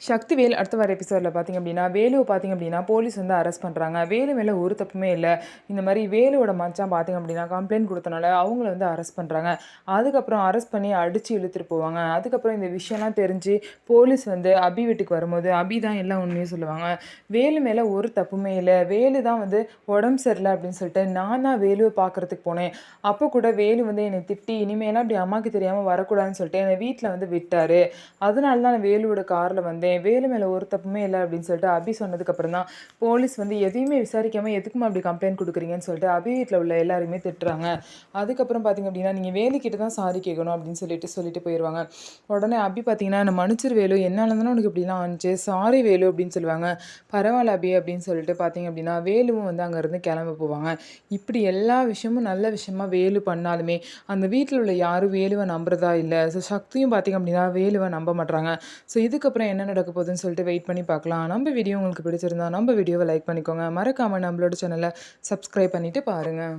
சக்திவேல் அடுத்த வர எபிசோடில் பார்த்திங்க அப்படின்னா வேலுவை பார்த்திங்க அப்படின்னா போலீஸ் வந்து அரெஸ்ட் பண்ணுறாங்க. வேலு மேலே ஒரு தப்புமே இல்லை. இந்த மாதிரி வேலுவோட மச்சான் பார்த்திங்க அப்படின்னா கம்ப்ளைண்ட் கொடுத்தனால அவங்கள வந்து அரெஸ்ட் பண்ணுறாங்க. அதுக்கப்புறம் அரெஸ்ட் பண்ணி அடித்து இழுத்துட்டு போவாங்க. அதுக்கப்புறம் இந்த விஷயம்லாம் தெரிஞ்சு போலீஸ் வந்து அபி வீட்டுக்கு வரும்போது அபி தான் எல்லாம் உண்மையும் சொல்லுவாங்க. வேலு மேலே ஒரு தப்புமே இல்லை. வேலு தான் வந்து உடம்பு சரியில்லை அப்படின்னு சொல்லிட்டு நான் தான் வேலுவை பார்க்குறதுக்கு போனேன். அப்போ கூட வேலு வந்து என்னை திட்டி இனிமேலாம் அப்படி அம்மாவுக்கு தெரியாமல் வரக்கூடாதுன்னு சொல்லிட்டு என்னை வீட்டில் வந்து விட்டார். அதனால தான் நான் வேலுவோட காரில் வந்தேன். வேலு மேலே ஒரு தப்புமே இல்லை அப்படின்னு சொல்லிட்டு அபி சொன்னதுக்கப்புறம் தான் போலீஸ் வந்து எதையுமே விசாரிக்காமல் எதுக்குமா அப்படி கம்ப்ளைண்ட் கொடுக்குறீங்கன்னு சொல்லிட்டு அபி வீட்டில் உள்ள எல்லாருமே திட்டுறாங்க. அதுக்கப்புறம் பார்த்திங்க அப்படின்னா நீங்கள் வேலுக்கிட்ட தான் சாரி கேட்கணும் அப்படின்னு சொல்லிட்டு போயிடுவாங்க. உடனே அபி பார்த்தீங்கன்னா நான் மன்னிச்சிரு வேலு, என்னால் தானே உனக்கு இப்படிலாம் ஆனிச்சு, சாரி வேலு அப்படின்னு சொல்லுவாங்க. பரவாயில்ல அபி அப்படின்னு சொல்லிட்டு பார்த்தீங்க அப்படின்னா வேலுவும் வந்து அங்கேருந்து கிளம்ப போவாங்க. இப்படி எல்லா விஷயமும் நல்ல விஷயமா வேலு பண்ணாலுமே அந்த வீட்டில் உள்ள யாரும் வேலுவை நம்புறதா இல்லை. ஸோ சக்தியும் பார்த்திங்க அப்படின்னா வேலுவை நம்ப மாட்டாங்க. ஸோ இதுக்கப்புறம் என்ன நடக்க போகுதுன்னு சொல்லிட்டு வெயிட் பண்ணி பார்க்கலாம். நம்ம வீடியோ உங்களுக்கு பிடிச்சிருந்தா நம்ம வீடியோவை லைக் பண்ணிக்கோங்க. மறக்காமல் நம்மளோட சேனலை சப்ஸ்கிரைப் பண்ணிவிட்டு பாருங்கள்.